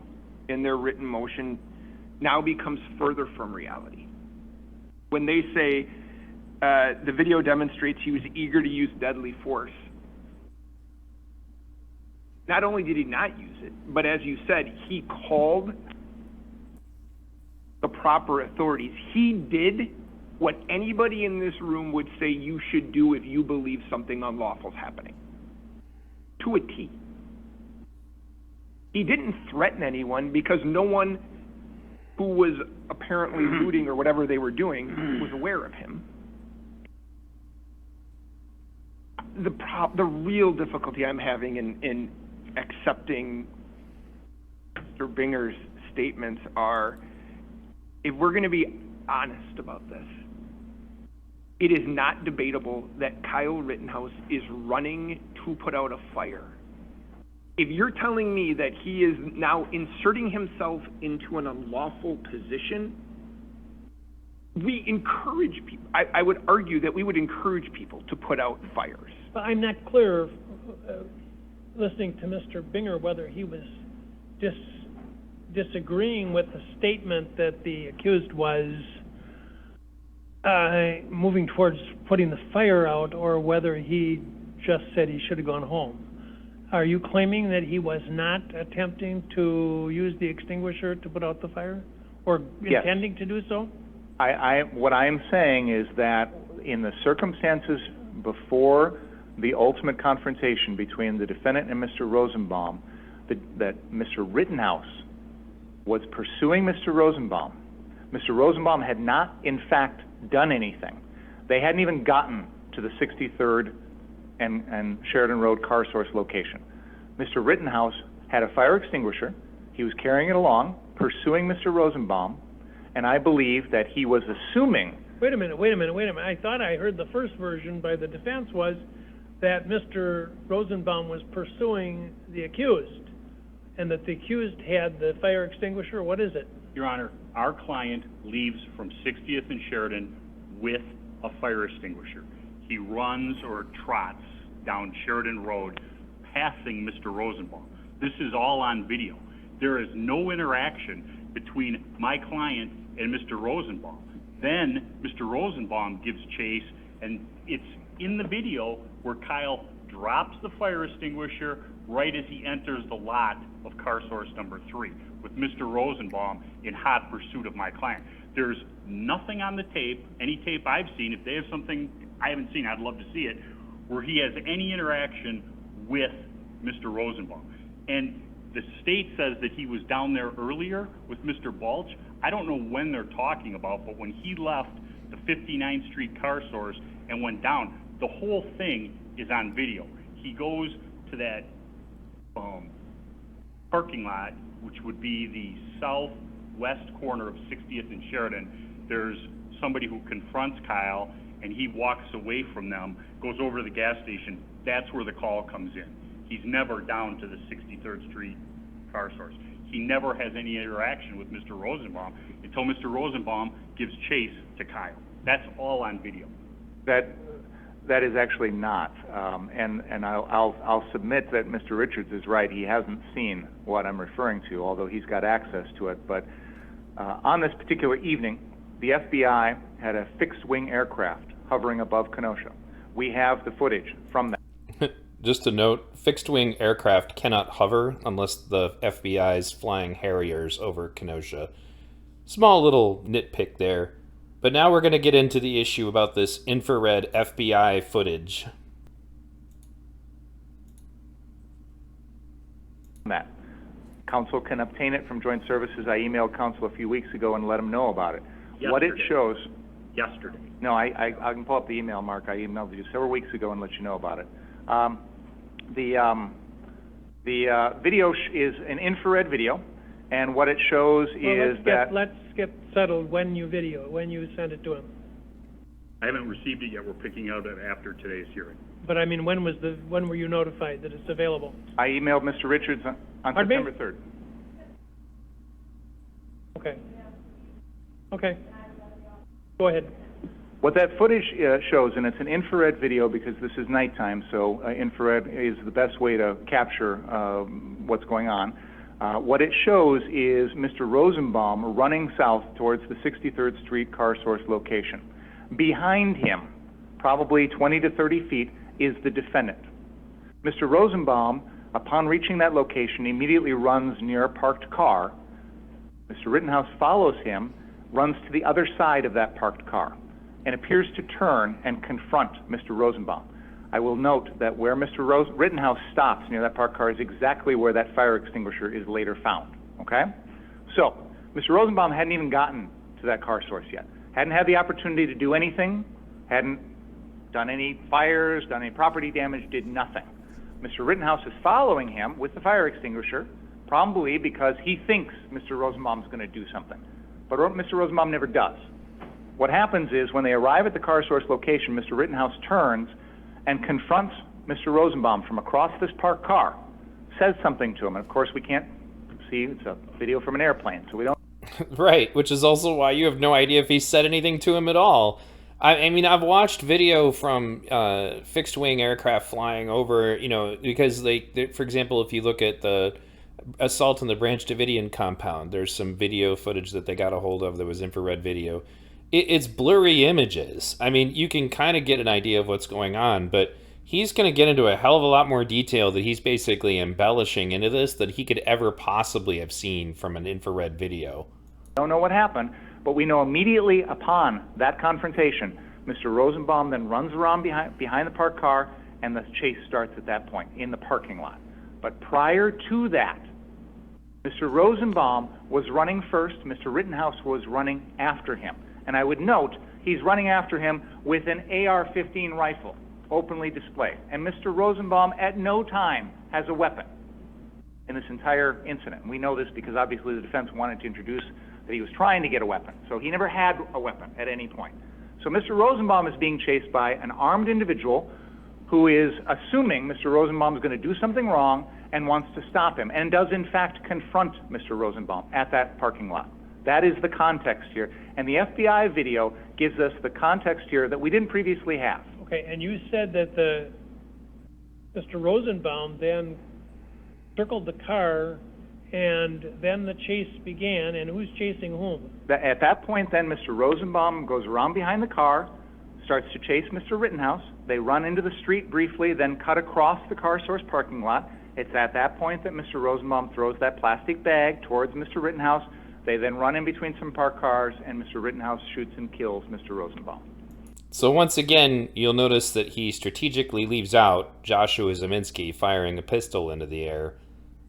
in their written motion now becomes further from reality. When they say the video demonstrates he was eager to use deadly force, not only did he not use it, but as you said, he called the proper authorities. He did what anybody in this room would say you should do if you believe something unlawful is happening. To a T. He didn't threaten anyone because no one who was apparently looting or whatever they were doing was aware of him. The real difficulty I'm having in accepting Mr. Binger's statements are, if we're going to be honest about this, it is not debatable that Kyle Rittenhouse is running to put out a fire. If you're telling me that he is now inserting himself into an unlawful position, we encourage people. I would argue that we would encourage people to put out fires. But I'm not clear, listening to Mr. Binger, whether he was disagreeing with the statement that the accused was moving towards putting the fire out, or whether he just said he should have gone home. Are you claiming that he was not attempting to use the extinguisher to put out the fire, or Yes. intending to do so? What I am saying is that in the circumstances before the ultimate confrontation between the defendant and Mr. Rosenbaum, that Mr. Rittenhouse was pursuing Mr. Rosenbaum. Mr. Rosenbaum had not, in fact, done anything. They hadn't even gotten to the 63rd and Sheridan Road car source location. Mr. Rittenhouse had a fire extinguisher. He was carrying it along, pursuing Mr. Rosenbaum, and I believe that he was assuming... Wait a minute. I thought I heard the first version by the defense was that Mr. Rosenbaum was pursuing the accused, and that the accused had the fire extinguisher. What is it? Your Honor, our client leaves from 60th and Sheridan with a fire extinguisher. He runs or trots down Sheridan Road, passing Mr. Rosenbaum. This is all on video. There is no interaction between my client and Mr. Rosenbaum. Then Mr. Rosenbaum gives chase, and it's in the video where Kyle drops the fire extinguisher right as he enters the lot of car source number 3, with Mr. Rosenbaum in hot pursuit of my client. There's nothing on the tape, any tape I've seen. If they have something I haven't seen, I'd love to see it, where he has any interaction with Mr. Rosenbaum. And the state says that he was down there earlier with Mr. Balch. I don't know when they're talking about, but when he left the 59th Street car source and went down, the whole thing is on video. He goes to that parking lot, which would be the southwest corner of 60th and Sheridan. There's somebody who confronts Kyle, and he walks away from them, goes over to the gas station. That's where the call comes in. He's never down to the 63rd Street car source. He never has any interaction with Mr. Rosenbaum until Mr. Rosenbaum gives chase to Kyle. That's all on video. That is actually not, and I'll submit that Mr. Richards is right. He hasn't seen what I'm referring to, although he's got access to it. But on this particular evening, the FBI had a fixed-wing aircraft hovering above Kenosha. We have the footage from that. Just a note, fixed-wing aircraft cannot hover unless the FBI's flying Harriers over Kenosha. Small little nitpick there. But now we're going to get into the issue about this infrared FBI footage. That counsel can obtain it from Joint Services. I emailed counsel a few weeks ago and let him know about it. Yesterday. What it shows... Yesterday. No, I can pull up the email, Mark. I emailed you several weeks ago and let you know about it. The video is an infrared video, and what it shows is that... Let's get settled when you send it to him. I haven't received it yet. We're picking out it after today's hearing. But I mean, when were you notified that it's available? I emailed Mr. Richards on Pardon me? September 3rd. Okay. Okay. Go ahead. What that footage shows, and it's an infrared video because this is nighttime, so infrared is the best way to capture what's going on. What it shows is Mr. Rosenbaum running south towards the 63rd Street car source location. Behind him, probably 20 to 30 feet, is the defendant. Mr. Rosenbaum, upon reaching that location, immediately runs near a parked car. Mr. Rittenhouse follows him, runs to the other side of that parked car, and appears to turn and confront Mr. Rosenbaum. I will note that where Mr. Rittenhouse stops near that parked car is exactly where that fire extinguisher is later found, okay? So, Mr. Rosenbaum hadn't even gotten to that car source yet. Hadn't had the opportunity to do anything, hadn't done any fires, done any property damage, did nothing. Mr. Rittenhouse is following him with the fire extinguisher, probably because he thinks Mr. Rosenbaum is going to do something. But Mr. Rosenbaum never does. What happens is when they arrive at the car source location, Mr. Rittenhouse turns and confronts Mr. Rosenbaum from across this parked car, says something to him. And of course, we can't see, it's a video from an airplane, so we don't. Right, which is also why you have no idea if he said anything to him at all. I mean, I've watched video from fixed-wing aircraft flying over, you know, because they, for example, if you look at the assault on the Branch Davidian compound, there's some video footage that they got a hold of that was infrared video. It's blurry images. I mean, you can kind of get an idea of what's going on, but he's going to get into a hell of a lot more detail that he's basically embellishing into this that he could ever possibly have seen from an infrared video. Don't know what happened, but we know immediately upon that confrontation, Mr. Rosenbaum then runs around behind the parked car, and the chase starts at that point in the parking lot. But prior to that, Mr. Rosenbaum was running first, Mr. Rittenhouse was running after him. And I would note, he's running after him with an AR-15 rifle, openly displayed. And Mr. Rosenbaum at no time has a weapon in this entire incident. And we know this because obviously the defense wanted to introduce that he was trying to get a weapon. So he never had a weapon at any point. So Mr. Rosenbaum is being chased by an armed individual who is assuming Mr. Rosenbaum is going to do something wrong and wants to stop him, and does in fact confront Mr. Rosenbaum at that parking lot. That is the context here. And the FBI video gives us the context here that we didn't previously have. Okay, and you said that Mr. Rosenbaum then circled the car, and then the chase began, and who's chasing whom? At that point, then, Mr. Rosenbaum goes around behind the car, starts to chase Mr. Rittenhouse. They run into the street briefly, then cut across the car source parking lot. It's at that point that Mr. Rosenbaum throws that plastic bag towards Mr. Rittenhouse. They then run in between some parked cars, and Mr. Rittenhouse shoots and kills Mr. Rosenbaum. So once again, you'll notice that he strategically leaves out Joshua Zeminski firing a pistol into the air,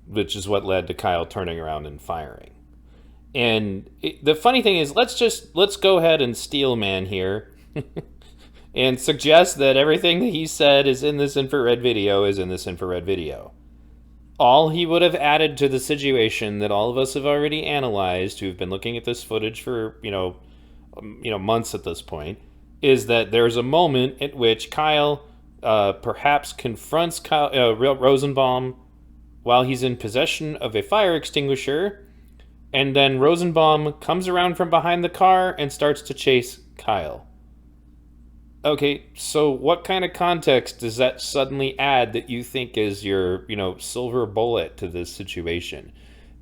which is what led to Kyle turning around and firing. And the funny thing is, let's go ahead and steel man here and suggest that everything that he said is in this infrared video is in this infrared video. All he would have added to the situation that all of us have already analyzed, who've been looking at this footage for, months at this point, is that there's a moment at which Kyle perhaps confronts Rosenbaum while he's in possession of a fire extinguisher, and then Rosenbaum comes around from behind the car and starts to chase Kyle. Okay, so what kind of context does that suddenly add that you think is your, silver bullet to this situation?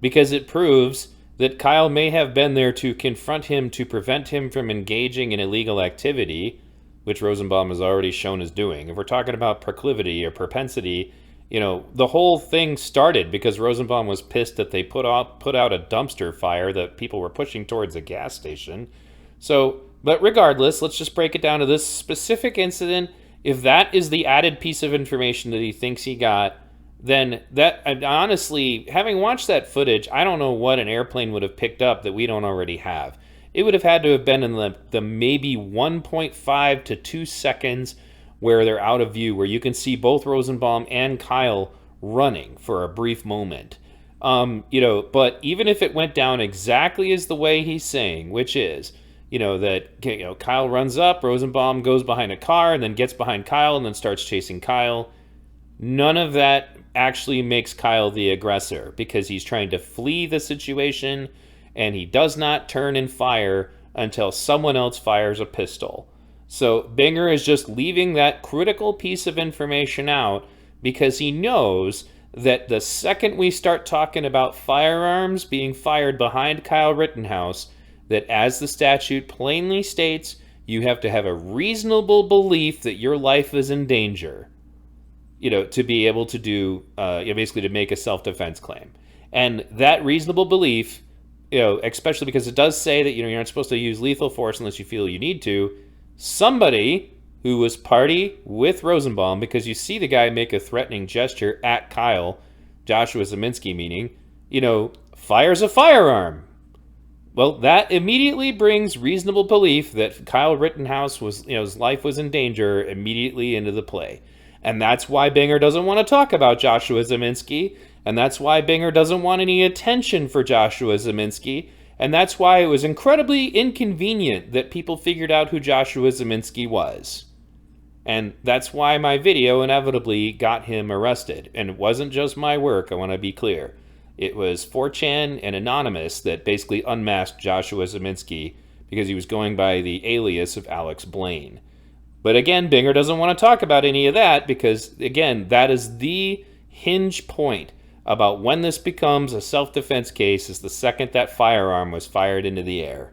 Because it proves that Kyle may have been there to confront him to prevent him from engaging in illegal activity, which Rosenbaum has already shown is doing. If we're talking about proclivity or propensity, the whole thing started because Rosenbaum was pissed that they put out a dumpster fire that people were pushing towards a gas station. So, but regardless, let's just break it down to this specific incident. If that is the added piece of information that he thinks he got, then that, honestly, having watched that footage, I don't know what an airplane would have picked up that we don't already have. It would have had to have been in the maybe 1.5 to 2 seconds where they're out of view, where you can see both Rosenbaum and Kyle running for a brief moment. But even if it went down exactly as the way he's saying, which is, that Kyle runs up, Rosenbaum goes behind a car and then gets behind Kyle and then starts chasing Kyle. None of that actually makes Kyle the aggressor, because he's trying to flee the situation and he does not turn and fire until someone else fires a pistol. So Binger is just leaving that critical piece of information out because he knows that the second we start talking about firearms being fired behind Kyle Rittenhouse, that as the statute plainly states, you have to have a reasonable belief that your life is in danger, to be able to do, basically to make a self-defense claim. And that reasonable belief, especially because it does say that, you're not supposed to use lethal force unless you feel you need to, somebody who was party with Rosenbaum, because you see the guy make a threatening gesture at Kyle, Joshua Zeminski meaning, fires a firearm. Well, that immediately brings reasonable belief that Kyle Rittenhouse was, his life was in danger immediately into the play. And that's why Binger doesn't want to talk about Joshua Zeminski. And that's why Binger doesn't want any attention for Joshua Zeminski. And that's why it was incredibly inconvenient that people figured out who Joshua Zeminski was. And that's why my video inevitably got him arrested. And it wasn't just my work, I want to be clear. It was 4chan and Anonymous that basically unmasked Joshua Zeminski because he was going by the alias of Alex Blaine. But again, Binger doesn't want to talk about any of that because, again, that is the hinge point about when this becomes a self-defense case, is the second that firearm was fired into the air.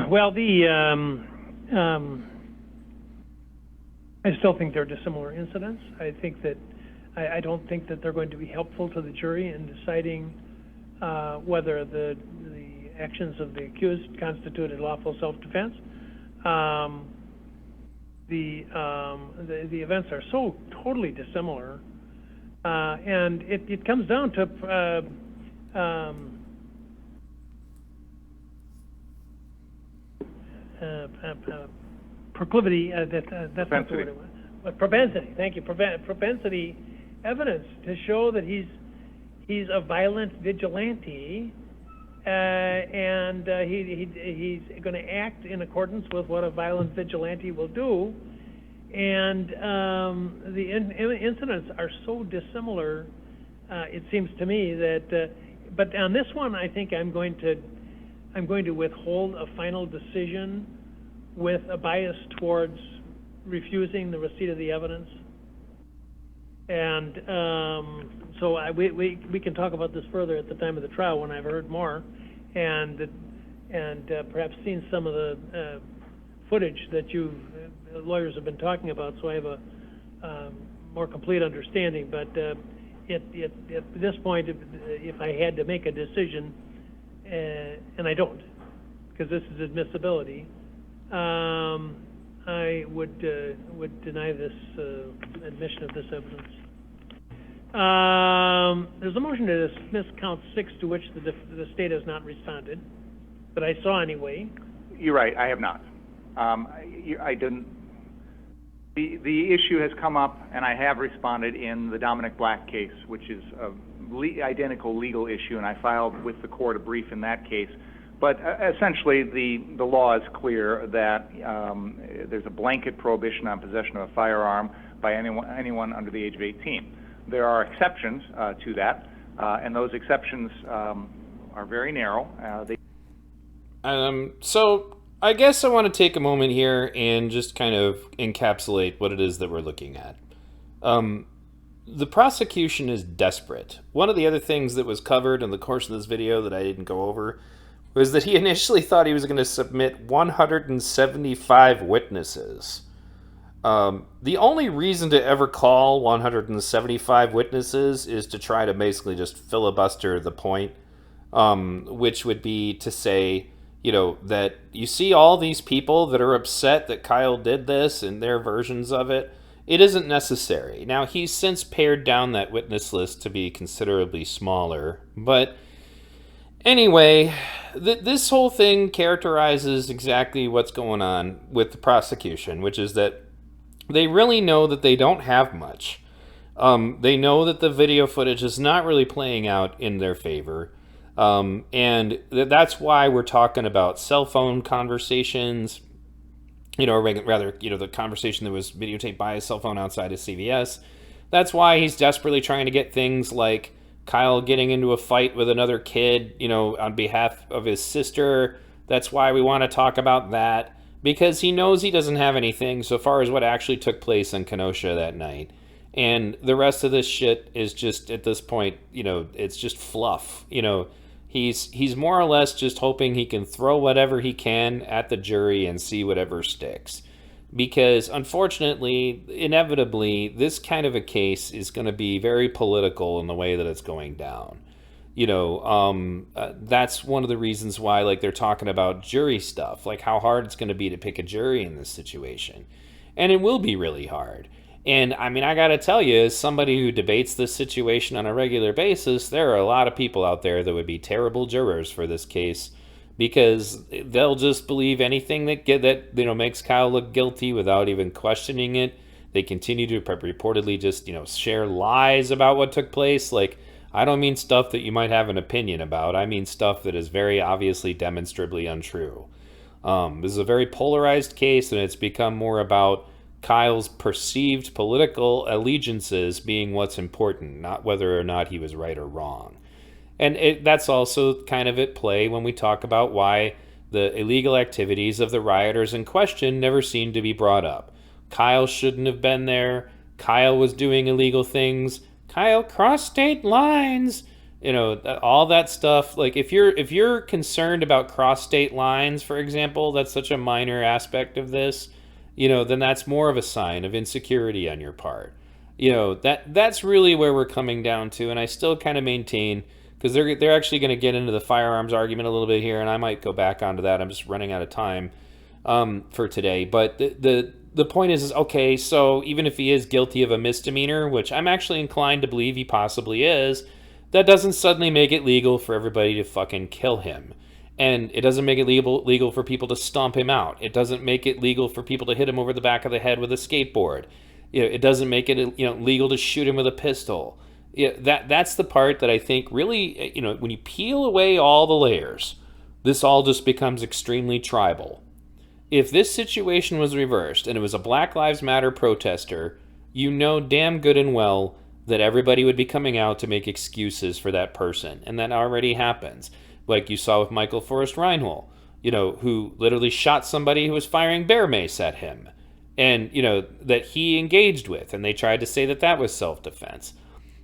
Well, I still think they're dissimilar incidents. I don't think that they're going to be helpful to the jury in deciding whether the actions of the accused constituted lawful self-defense. The events are so totally dissimilar, and it comes down to proclivity. That's propensity. Propensity. Thank you. Propensity evidence to show that he's a violent vigilante, and he's going to act in accordance with what a violent vigilante will do. And the incidents are so dissimilar. It seems to me that, but on this one, I think I'm going to withhold a final decision with a bias towards refusing the receipt of the evidence. And so we can talk about this further at the time of the trial when I've heard more, and perhaps seen some of the footage that lawyers have been talking about. So I have a more complete understanding. But at this point, if I had to make a decision, and I don't, because this is admissibility, I would deny this admission of this evidence. There's a motion to dismiss count 6, to which the state has not responded, that I saw anyway. You're right, I have not. I didn't. The issue has come up, and I have responded in the Dominic Black case, which is a identical legal issue, and I filed with the court a brief in that case. But essentially, the law is clear that there's a blanket prohibition on possession of a firearm by anyone under the age of 18. There are exceptions to that, and those exceptions are very narrow. So I guess I want to take a moment here and just kind of encapsulate what it is that we're looking at. The prosecution is desperate. One of the other things that was covered in the course of this video that I didn't go over was that he initially thought he was going to submit 175 witnesses. The only reason to ever call 175 witnesses is to try to basically just filibuster the point, which would be to say, that you see all these people that are upset that Kyle did this and their versions of it. It isn't necessary. Now, he's since pared down that witness list to be considerably smaller, but anyway, this whole thing characterizes exactly what's going on with the prosecution, which is that they really know that they don't have much. They know that the video footage is not really playing out in their favor. And that's why we're talking about cell phone conversations, or rather, the conversation that was videotaped by his cell phone outside of CVS. That's why he's desperately trying to get things like Kyle getting into a fight with another kid, on behalf of his sister. That's why we want to talk about that, because he knows he doesn't have anything so far as what actually took place in Kenosha that night. And the rest of this shit is just, at this point, it's just fluff. He's more or less just hoping he can throw whatever he can at the jury and see whatever sticks. Because, unfortunately, inevitably, this kind of a case is going to be very political in the way that it's going down. That's one of the reasons why, they're talking about jury stuff, how hard it's going to be to pick a jury in this situation. And it will be really hard. And, I got to tell you, as somebody who debates this situation on a regular basis, there are a lot of people out there that would be terrible jurors for this case, because they'll just believe anything that makes Kyle look guilty without even questioning it. They continue to reportedly just, share lies about what took place. I don't mean stuff that you might have an opinion about. I mean stuff that is very obviously demonstrably untrue. This is a very polarized case, and it's become more about Kyle's perceived political allegiances being what's important, not whether or not he was right or wrong. And that's also kind of at play when we talk about why the illegal activities of the rioters in question never seem to be brought up. Kyle shouldn't have been there. Kyle was doing illegal things. Kyle crossed state lines. All that stuff. If you're concerned about cross state lines, for example, that's such a minor aspect of this, then that's more of a sign of insecurity on your part. That's really where we're coming down to, and I still kind of maintain, because they're actually going to get into the firearms argument a little bit here, and I might go back onto that. I'm just running out of time for today. But the point is, okay, so even if he is guilty of a misdemeanor, which I'm actually inclined to believe he possibly is, that doesn't suddenly make it legal for everybody to fucking kill him. And it doesn't make it legal for people to stomp him out. It doesn't make it legal for people to hit him over the back of the head with a skateboard. It doesn't make it legal to shoot him with a pistol. That's the part that I think really, when you peel away all the layers, this all just becomes extremely tribal. If this situation was reversed and it was a Black Lives Matter protester, damn good and well that everybody would be coming out to make excuses for that person. And that already happens. Like you saw with Michael Forrest Reinhold, who literally shot somebody who was firing bear mace at him, and, that he engaged with, and they tried to say that was self-defense.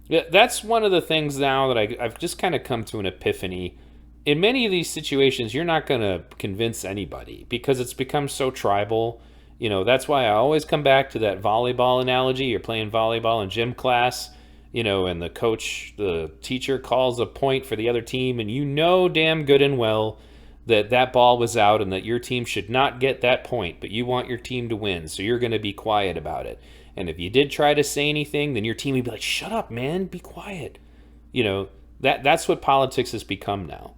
That's one of the things now that I've just kind of come to an epiphany. In many of these situations, you're not going to convince anybody because it's become so tribal. That's why I always come back to that volleyball analogy. You're playing volleyball in gym class, and the teacher calls a point for the other team, and damn good and well that ball was out and that your team should not get that point, but you want your team to win, so you're going to be quiet about it. And if you did try to say anything, then your team would be like, shut up, man, be quiet. That's what politics has become now.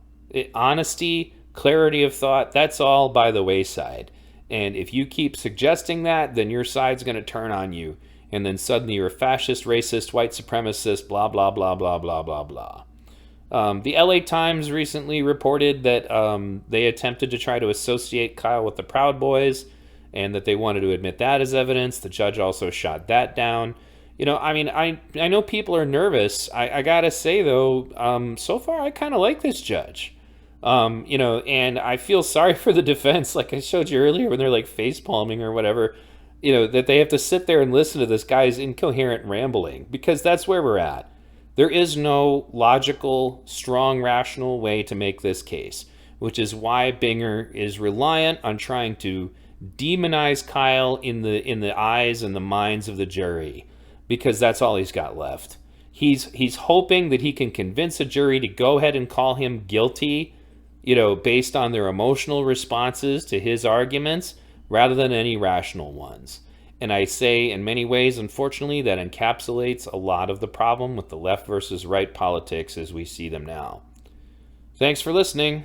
Honesty, clarity of thought, that's all by the wayside. And if you keep suggesting that, then your side's going to turn on you. And then suddenly you're a fascist, racist, white supremacist, blah, blah, blah, blah, blah, blah, blah. The LA Times recently reported that they attempted to try to associate Kyle with the Proud Boys, and that they wanted to admit that as evidence. The judge also shot that down. I know people are nervous. I gotta say, though, so far I kind of like this judge. And I feel sorry for the defense, like I showed you earlier, when they're face palming or whatever, that they have to sit there and listen to this guy's incoherent rambling, because that's where we're at. There is no logical, strong, rational way to make this case, which is why Binger is reliant on trying to demonize Kyle in the eyes and the minds of the jury, because that's all he's got left. He's hoping that he can convince a jury to go ahead and call him guilty, based on their emotional responses to his arguments, rather than any rational ones. And I say, in many ways, unfortunately, that encapsulates a lot of the problem with the left versus right politics as we see them now. Thanks for listening.